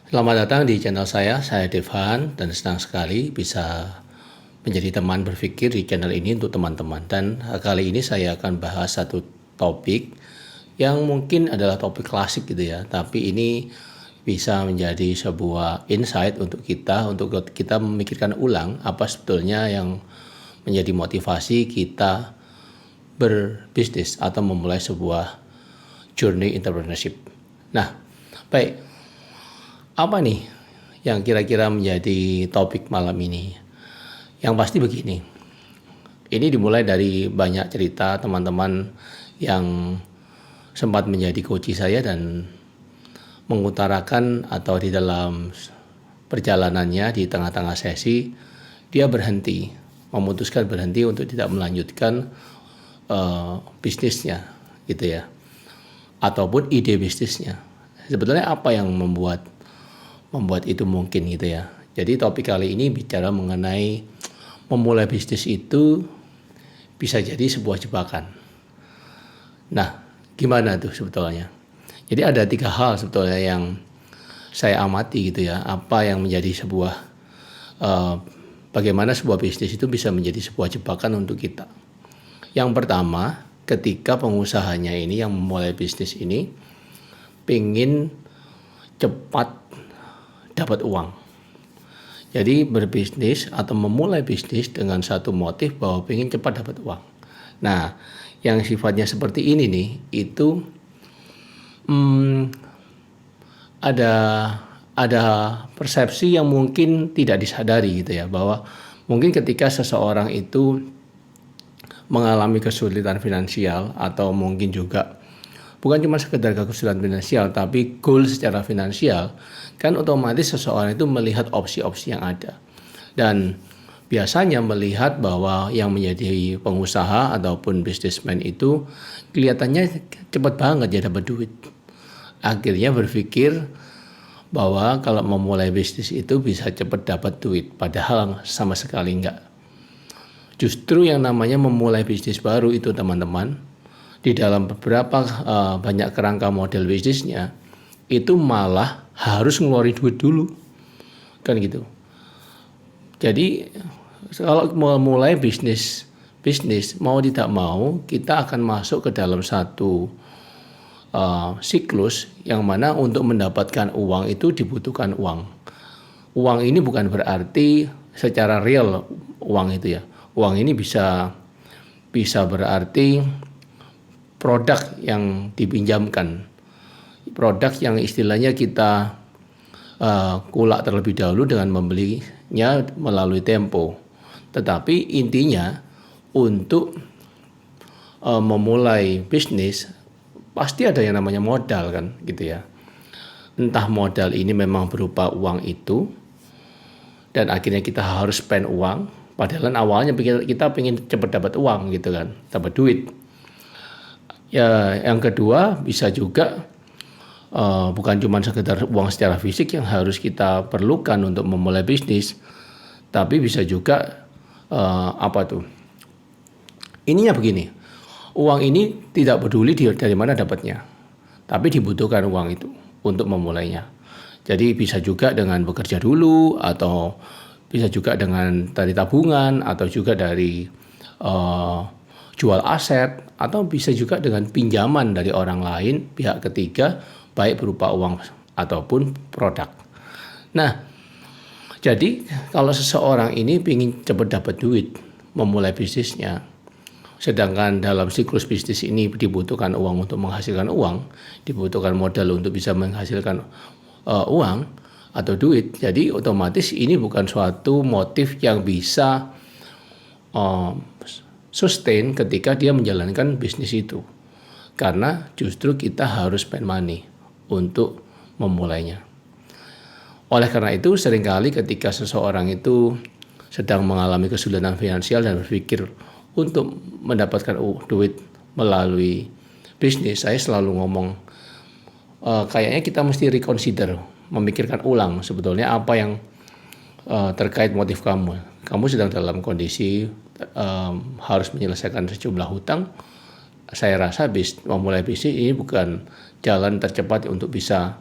Selamat datang di channel saya Devhan dan senang sekali bisa menjadi teman berpikir di channel ini untuk teman-teman. Dan kali ini saya akan bahas satu topik yang mungkin adalah topik klasik gitu ya, tapi ini bisa menjadi sebuah insight untuk kita memikirkan ulang apa sebetulnya yang menjadi motivasi kita berbisnis atau memulai sebuah journey entrepreneurship. Nah, baik. Apa nih yang kira-kira menjadi topik malam ini? Yang pasti begini, ini dimulai dari banyak cerita teman-teman yang sempat menjadi coach saya dan mengutarakan atau di dalam perjalanannya di tengah-tengah sesi, dia memutuskan berhenti untuk tidak melanjutkan bisnisnya gitu ya, ataupun ide bisnisnya. Sebetulnya apa yang membuat itu mungkin gitu ya. Jadi topik kali ini bicara mengenai memulai bisnis itu bisa jadi sebuah jebakan. Nah, gimana tuh sebetulnya? Jadi ada 3 hal sebetulnya yang saya amati gitu ya. Apa yang menjadi bagaimana sebuah bisnis itu bisa menjadi sebuah jebakan untuk kita. Yang pertama, ketika pengusahanya ini yang memulai bisnis ini pengen cepat dapat uang. Jadi berbisnis atau memulai bisnis dengan satu motif bahwa ingin cepat dapat uang. Nah, yang sifatnya seperti ini nih, itu ada persepsi yang mungkin tidak disadari gitu ya, bahwa mungkin ketika seseorang itu mengalami kesulitan finansial atau mungkin juga bukan cuma sekedar kesulitan finansial, tapi goal secara finansial, kan otomatis seseorang itu melihat opsi-opsi yang ada. Dan biasanya melihat bahwa yang menjadi pengusaha ataupun businessman itu kelihatannya cepat banget dia dapat duit. Akhirnya berpikir bahwa kalau memulai bisnis itu bisa cepat dapat duit, padahal sama sekali enggak. Justru yang namanya memulai bisnis baru itu teman-teman, di dalam beberapa banyak kerangka model bisnisnya itu malah harus ngeluarin duit dulu kan gitu. Jadi kalau mau mulai bisnis mau tidak mau kita akan masuk ke dalam satu siklus yang mana untuk mendapatkan uang itu dibutuhkan uang. Uang ini bukan berarti secara real uang itu ya. Uang ini bisa berarti produk yang dipinjamkan, produk yang istilahnya kita kulak terlebih dahulu dengan membelinya melalui Tempo. Tetapi intinya untuk memulai bisnis pasti ada yang namanya modal kan gitu ya. Entah modal ini memang berupa uang itu dan akhirnya kita harus spend uang, padahal awalnya kita pengen cepat dapat uang gitu kan, dapat duit. Ya, yang kedua bisa juga bukan cuma sekedar uang secara fisik yang harus kita perlukan untuk memulai bisnis, tapi bisa juga ininya begini, uang ini tidak peduli dari mana dapatnya, tapi dibutuhkan uang itu untuk memulainya. Jadi bisa juga dengan bekerja dulu, atau bisa juga dengan dari tabungan, atau juga dari jual aset, atau bisa juga dengan pinjaman dari orang lain, pihak ketiga, baik berupa uang ataupun produk. Nah, jadi kalau seseorang ini ingin cepat dapat duit, memulai bisnisnya, sedangkan dalam siklus bisnis ini dibutuhkan uang untuk menghasilkan uang, dibutuhkan modal untuk bisa menghasilkan uang atau duit, jadi otomatis ini bukan suatu motif yang bisa sustain ketika dia menjalankan bisnis itu, karena justru kita harus spend money untuk memulainya. Oleh karena itu seringkali ketika seseorang itu sedang mengalami kesulitan finansial dan berpikir untuk mendapatkan duit melalui bisnis, saya selalu ngomong kayaknya kita mesti reconsider, memikirkan ulang sebetulnya apa yang terkait motif kamu. Kamu sedang dalam kondisi harus menyelesaikan sejumlah hutang. Saya rasa memulai bisnis ini bukan jalan tercepat untuk bisa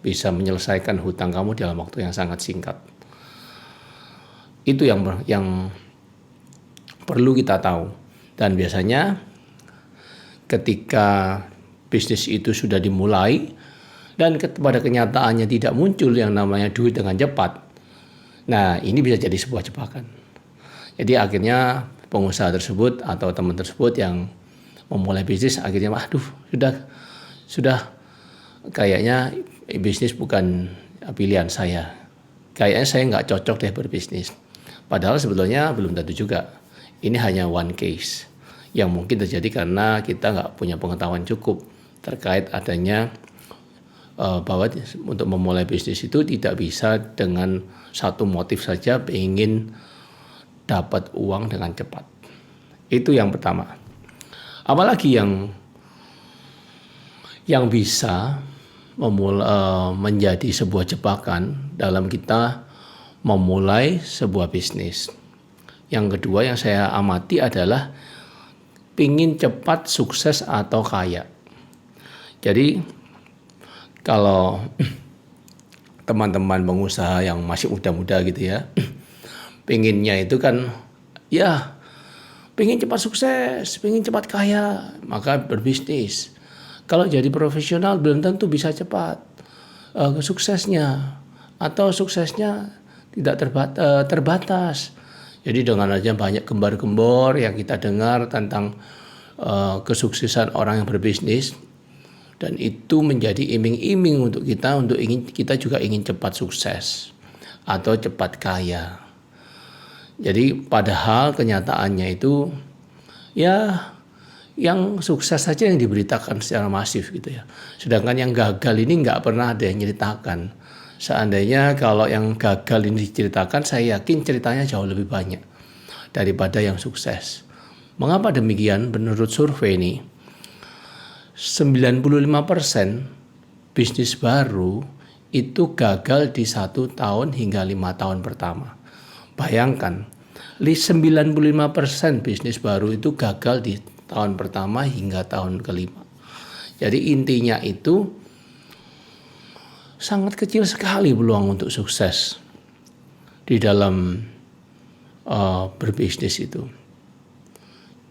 bisa menyelesaikan hutang kamu dalam waktu yang sangat singkat. Itu yang perlu kita tahu. Dan biasanya ketika bisnis itu sudah dimulai dan pada kenyataannya tidak muncul yang namanya duit dengan cepat, nah ini bisa jadi sebuah jebakan. Jadi akhirnya pengusaha tersebut atau teman tersebut yang memulai bisnis akhirnya sudah kayaknya bisnis bukan pilihan saya. Kayaknya saya nggak cocok deh berbisnis. Padahal sebetulnya belum tentu juga. Ini hanya one case yang mungkin terjadi karena kita nggak punya pengetahuan cukup terkait adanya bahwa untuk memulai bisnis itu tidak bisa dengan satu motif saja ingin dapat uang dengan cepat. Itu yang pertama. Apalagi yang bisa menjadi sebuah jebakan dalam kita memulai sebuah bisnis. Yang kedua yang saya amati adalah pingin cepat sukses atau kaya. Jadi kalau teman-teman pengusaha yang masih muda-muda gitu ya, pinginnya itu kan ya pingin cepat sukses, pingin cepat kaya, maka berbisnis. Kalau jadi profesional belum tentu bisa cepat suksesnya, atau suksesnya tidak terbatas. Jadi dengan aja banyak gembar-gembor yang kita dengar tentang kesuksesan orang yang berbisnis, dan itu menjadi iming-iming untuk kita juga ingin cepat sukses atau cepat kaya. Jadi padahal kenyataannya itu ya yang sukses saja yang diberitakan secara masif gitu ya. Sedangkan yang gagal ini nggak pernah ada yang ceritakan. Seandainya kalau yang gagal ini diceritakan, saya yakin ceritanya jauh lebih banyak daripada yang sukses. Mengapa demikian? Menurut survei ini, 95% bisnis baru itu gagal di 1 tahun hingga 5 tahun pertama. Bayangkan, 95% bisnis baru itu gagal di tahun pertama hingga tahun kelima. Jadi intinya itu sangat kecil sekali peluang untuk sukses di dalam berbisnis itu.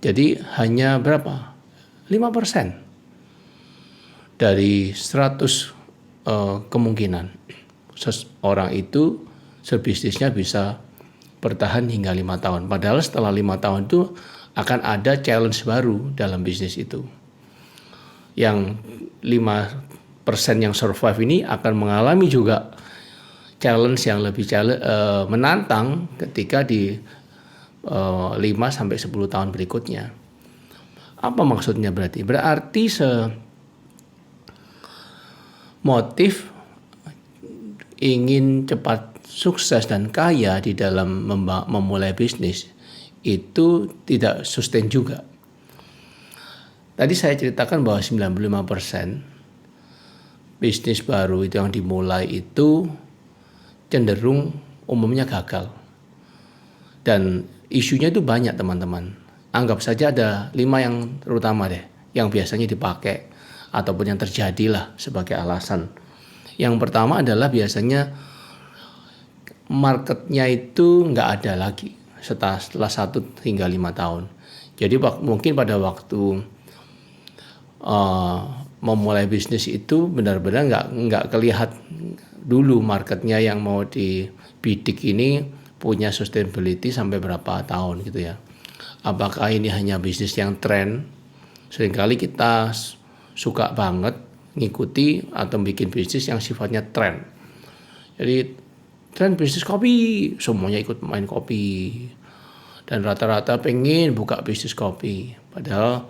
Jadi hanya berapa? 5% dari 100 kemungkinan seorang itu sebisnisnya bisa bertahan hingga 5 tahun. Padahal setelah 5 tahun itu akan ada challenge baru dalam bisnis itu. Yang 5% yang survive ini akan mengalami juga challenge yang lebih menantang ketika di 5-10 tahun berikutnya. Apa maksudnya berarti? Berarti motif ingin cepat sukses dan kaya di dalam memulai bisnis itu tidak sustain juga. Tadi saya ceritakan bahwa 95% bisnis baru itu yang dimulai itu cenderung umumnya gagal. Dan isunya itu banyak teman-teman. Anggap saja ada 5 yang terutama deh, yang biasanya dipakai ataupun yang terjadi lah sebagai alasan. Yang pertama adalah biasanya marketnya itu nggak ada lagi setelah 1 hingga 5 tahun. Jadi mungkin pada waktu memulai bisnis itu benar-benar nggak kelihatan dulu marketnya yang mau dibidik ini punya sustainability sampai berapa tahun gitu ya. Apakah ini hanya bisnis yang tren? Seringkali kita suka banget ngikuti atau bikin bisnis yang sifatnya tren. Jadi tren bisnis kopi, semuanya ikut main kopi. Dan rata-rata pengen buka bisnis kopi. Padahal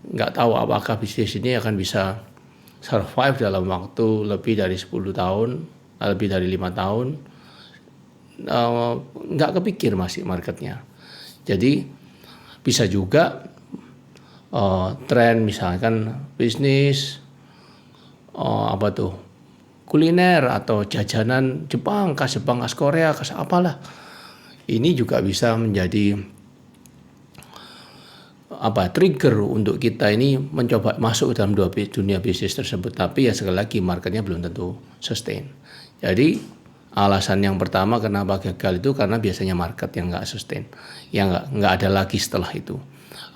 nggak tahu apakah bisnis ini akan bisa survive dalam waktu lebih dari 10 tahun, lebih dari 5 tahun. Nggak kepikir masih marketnya. Jadi bisa juga tren misalkan bisnis kuliner atau jajanan Jepang, khas Korea, khas apalah. Ini juga bisa menjadi trigger untuk kita ini mencoba masuk dalam dunia bisnis tersebut, tapi ya sekali lagi marketnya belum tentu sustain. Jadi alasan yang pertama kenapa gagal itu karena biasanya market yang nggak sustain, yang nggak ada lagi setelah itu.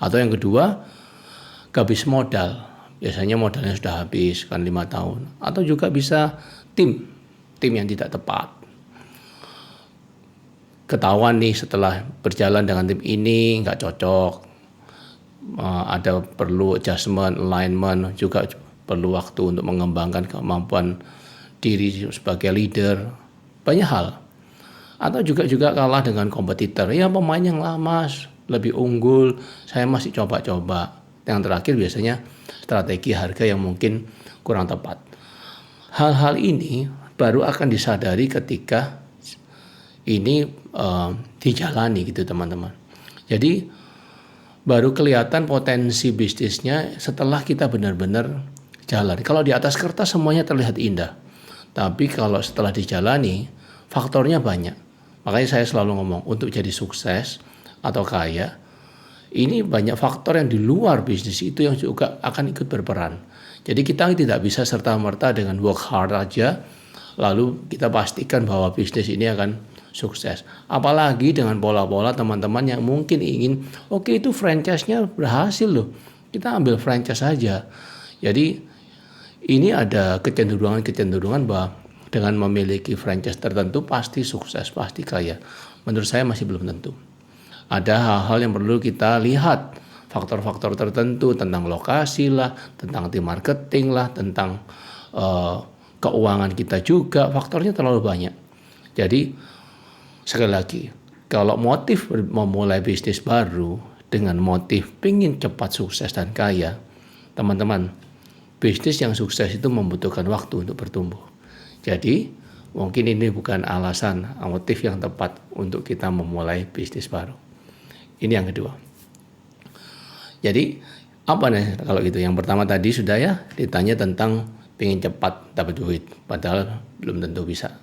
Atau yang kedua, habis modal, biasanya modalnya sudah habis kan 5 tahun. Atau juga bisa tim yang tidak tepat. Ketahuan nih setelah berjalan dengan tim ini nggak cocok. Ada perlu adjustment, alignment, juga perlu waktu untuk mengembangkan kemampuan diri sebagai leader, banyak hal. Atau juga kalah dengan kompetitor, ya pemain yang lama lebih unggul, saya masih coba-coba. Yang terakhir biasanya strategi harga yang mungkin kurang tepat. Hal-hal ini baru akan disadari ketika ini dijalani gitu teman-teman. Jadi baru kelihatan potensi bisnisnya setelah kita benar-benar jalan. Kalau di atas kertas semuanya terlihat indah, tapi kalau setelah dijalani faktornya banyak. Makanya saya selalu ngomong, untuk jadi sukses atau kaya, ini banyak faktor yang di luar bisnis itu yang juga akan ikut berperan. Jadi kita tidak bisa serta-merta dengan work hard aja lalu kita pastikan bahwa bisnis ini akan sukses. Apalagi dengan pola-pola teman-teman yang mungkin ingin, oke, itu franchise-nya berhasil loh, kita ambil franchise saja. Jadi ini ada kecenderungan bahwa dengan memiliki franchise tertentu pasti sukses, pasti kaya. Menurut saya masih belum tentu. Ada hal-hal yang perlu kita lihat, faktor-faktor tertentu tentang lokasi lah, tentang tim marketing lah, tentang keuangan kita juga, faktornya terlalu banyak. Jadi sekali lagi, kalau motif memulai bisnis baru dengan motif pengen cepat sukses dan kaya, teman-teman, bisnis yang sukses itu membutuhkan waktu untuk bertumbuh. Jadi mungkin ini bukan alasan, motif yang tepat untuk kita memulai bisnis baru. Ini yang kedua. Jadi apa nih kalau gitu? Yang pertama tadi sudah ya, ditanya tentang pengen cepat dapat duit, padahal belum tentu bisa.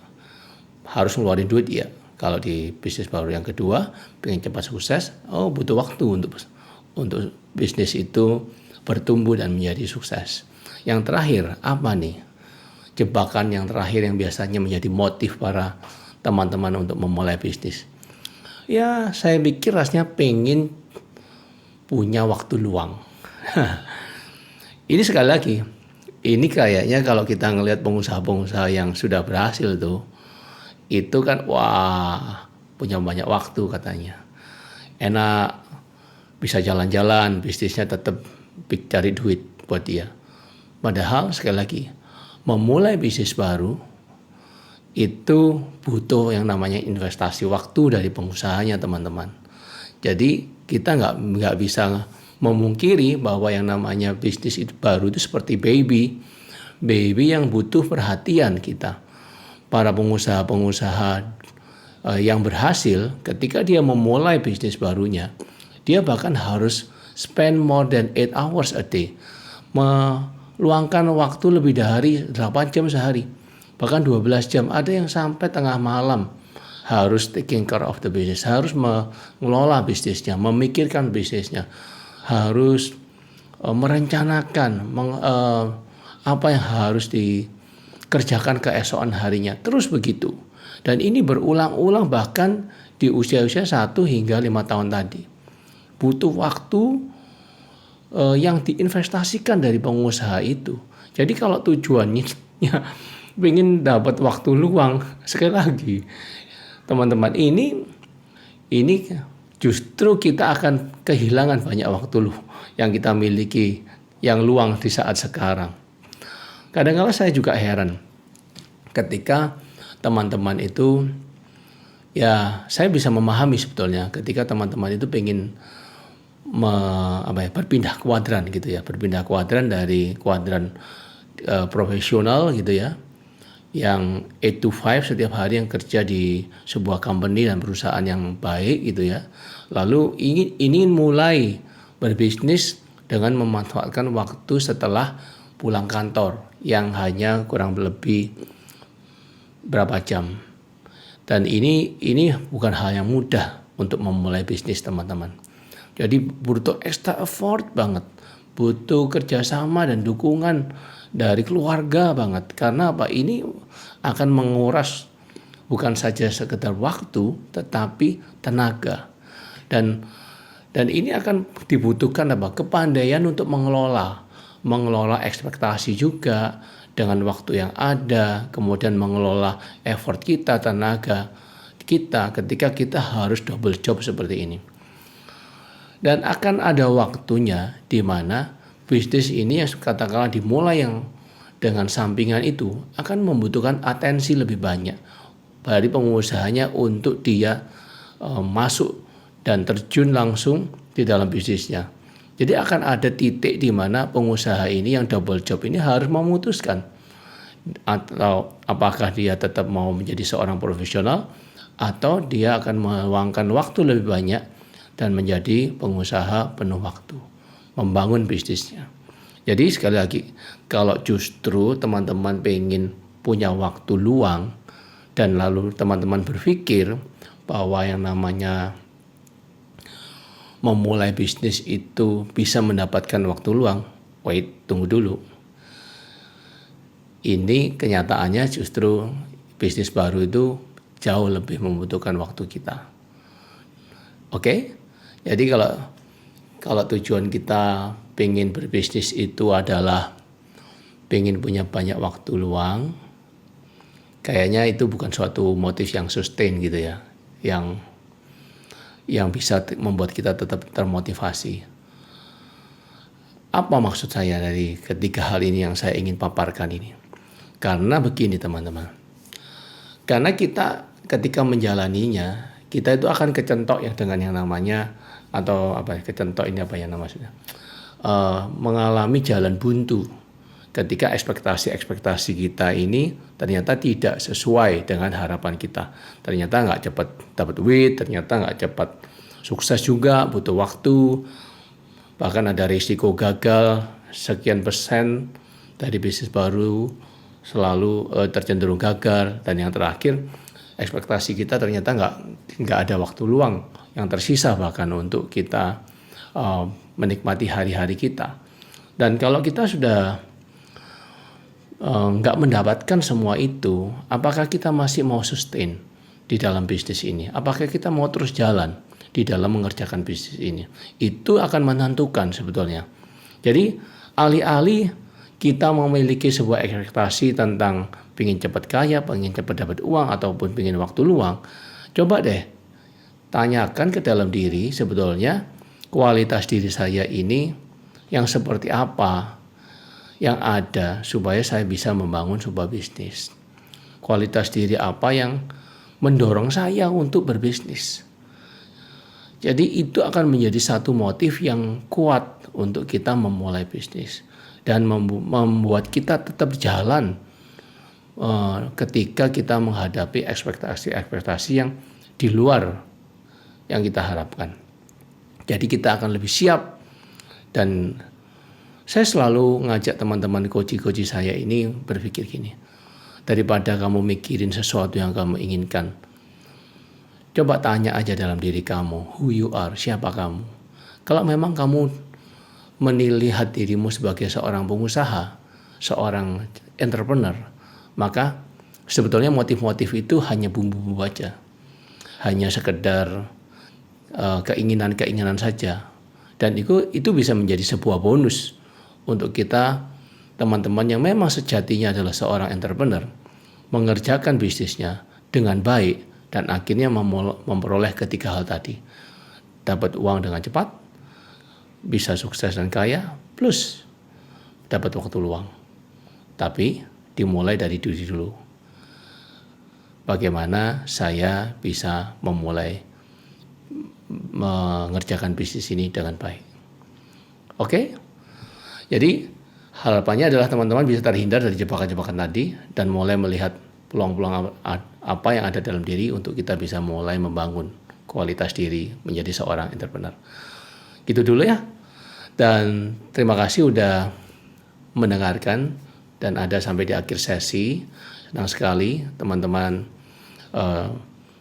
Harus ngeluarin duit ya. Kalau di bisnis baru. Yang kedua, pengen cepat sukses, butuh waktu untuk bisnis itu bertumbuh dan menjadi sukses. Yang terakhir, apa nih? Jebakan yang terakhir yang biasanya menjadi motif para teman-teman untuk memulai bisnis. Ya, saya pikir rasanya pengen punya waktu luang. Ini sekali lagi, ini kayaknya kalau kita ngelihat pengusaha-pengusaha yang sudah berhasil tuh, itu kan wah punya banyak waktu katanya, enak, bisa jalan-jalan, bisnisnya tetap cari duit buat dia. Padahal sekali lagi, memulai bisnis baru itu butuh yang namanya investasi waktu dari pengusahanya teman-teman. Jadi kita nggak bisa memungkiri bahwa yang namanya bisnis itu baru itu seperti baby yang butuh perhatian kita. Para pengusaha-pengusaha yang berhasil ketika dia memulai bisnis barunya, dia bahkan harus spend more than 8 hours a day, meluangkan waktu lebih dari 8 jam sehari, bahkan 12 jam, ada yang sampai tengah malam harus taking care of the business, harus mengelola bisnisnya, memikirkan bisnisnya, harus merencanakan apa yang harus kerjakan keesokan harinya, terus begitu. Dan ini berulang-ulang bahkan di usia-usia 1 hingga 5 tahun tadi. Butuh waktu yang diinvestasikan dari pengusaha itu. Jadi kalau tujuannya ingin dapat waktu luang, sekali lagi teman-teman, ini justru kita akan kehilangan banyak waktu yang kita miliki yang luang di saat sekarang. Kadang-kadang saya juga heran ketika teman-teman itu, ya saya bisa memahami sebetulnya ketika teman-teman itu pengen berpindah kuadran gitu ya, berpindah kuadran dari kuadran profesional gitu ya, yang 8 to 5 setiap hari yang kerja di sebuah company dan perusahaan yang baik gitu ya, lalu ingin mulai berbisnis dengan memanfaatkan waktu setelah pulang kantor yang hanya kurang lebih berapa jam. Dan ini bukan hal yang mudah untuk memulai bisnis teman-teman. Jadi butuh extra effort banget, butuh kerjasama dan dukungan dari keluarga banget. Karena apa? Ini akan menguras bukan saja sekedar waktu, tetapi tenaga. Dan ini akan dibutuhkan apa? Kepandaian untuk mengelola ekspektasi juga dengan waktu yang ada, kemudian mengelola effort kita, tenaga kita ketika kita harus double job seperti ini. Dan akan ada waktunya di mana bisnis ini yang katakanlah dimulai yang dengan sampingan itu akan membutuhkan atensi lebih banyak dari pengusahanya untuk dia masuk dan terjun langsung di dalam bisnisnya. Jadi akan ada titik di mana pengusaha ini yang double job ini harus memutuskan atau apakah dia tetap mau menjadi seorang profesional atau dia akan meluangkan waktu lebih banyak dan menjadi pengusaha penuh waktu, membangun bisnisnya. Jadi sekali lagi, kalau justru teman-teman pengen punya waktu luang dan lalu teman-teman berpikir bahwa yang namanya memulai bisnis itu bisa mendapatkan waktu luang, tunggu dulu. Ini kenyataannya justru bisnis baru itu jauh lebih membutuhkan waktu kita. Oke? Jadi kalau tujuan kita pengen berbisnis itu adalah pengen punya banyak waktu luang, kayaknya itu bukan suatu motif yang sustain gitu ya, yang bisa membuat kita tetap termotivasi. Apa maksud saya dari ketiga hal ini yang saya ingin paparkan ini? Karena begini teman-teman, karena kita ketika menjalaninya, kita itu akan kecentok ya dengan yang namanya atau kecentok ini maksudnya mengalami jalan buntu ketika ekspektasi kita ini ternyata tidak sesuai dengan harapan kita. Ternyata nggak cepat dapat duit, ternyata nggak cepat sukses juga, butuh waktu, bahkan ada risiko gagal sekian persen dari bisnis baru selalu tercenderung gagal, dan yang terakhir ekspektasi kita ternyata nggak ada waktu luang yang tersisa bahkan untuk kita menikmati hari-hari kita. Dan kalau kita sudah nggak mendapatkan semua itu, apakah kita masih mau sustain di dalam bisnis ini? Apakah kita mau terus jalan di dalam mengerjakan bisnis ini? Itu akan menentukan sebetulnya. Jadi alih-alih kita memiliki sebuah ekspektasi tentang pengen cepat kaya, pengen cepat dapat uang, ataupun pengen waktu luang, coba deh tanyakan ke dalam diri sebetulnya kualitas diri saya ini yang seperti apa yang ada supaya saya bisa membangun sebuah bisnis. Kualitas diri apa yang mendorong saya untuk berbisnis. Jadi itu akan menjadi satu motif yang kuat untuk kita memulai bisnis dan membuat kita tetap jalan ketika kita menghadapi ekspektasi yang di luar yang kita harapkan. Jadi kita akan lebih siap. Dan saya selalu ngajak teman-teman coach saya ini berpikir gini, daripada kamu mikirin sesuatu yang kamu inginkan, coba tanya aja dalam diri kamu, who you are, siapa kamu. Kalau memang kamu melihat dirimu sebagai seorang pengusaha, seorang entrepreneur, maka sebetulnya motif-motif itu hanya bumbu-bumbu aja, hanya sekedar keinginan-keinginan saja. Dan itu bisa menjadi sebuah bonus untuk kita, teman-teman yang memang sejatinya adalah seorang entrepreneur, mengerjakan bisnisnya dengan baik dan akhirnya memperoleh ketiga hal tadi. Dapat uang dengan cepat, bisa sukses dan kaya, plus dapat waktu luang. Tapi dimulai dari diri dulu. Bagaimana saya bisa memulai mengerjakan bisnis ini dengan baik. Oke? Jadi harapannya adalah teman-teman bisa terhindar dari jebakan-jebakan tadi dan mulai melihat peluang-peluang apa yang ada dalam diri untuk kita bisa mulai membangun kualitas diri menjadi seorang entrepreneur. Gitu dulu ya. Dan terima kasih udah mendengarkan dan ada sampai di akhir sesi. Senang sekali teman-teman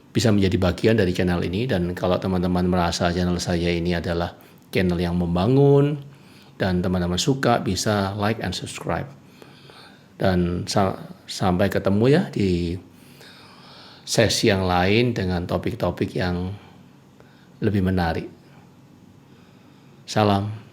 bisa menjadi bagian dari channel ini, dan kalau teman-teman merasa channel saya ini adalah channel yang membangun, dan teman-teman suka bisa like and subscribe. Dan sampai ketemu ya di sesi yang lain dengan topik-topik yang lebih menarik. Salam.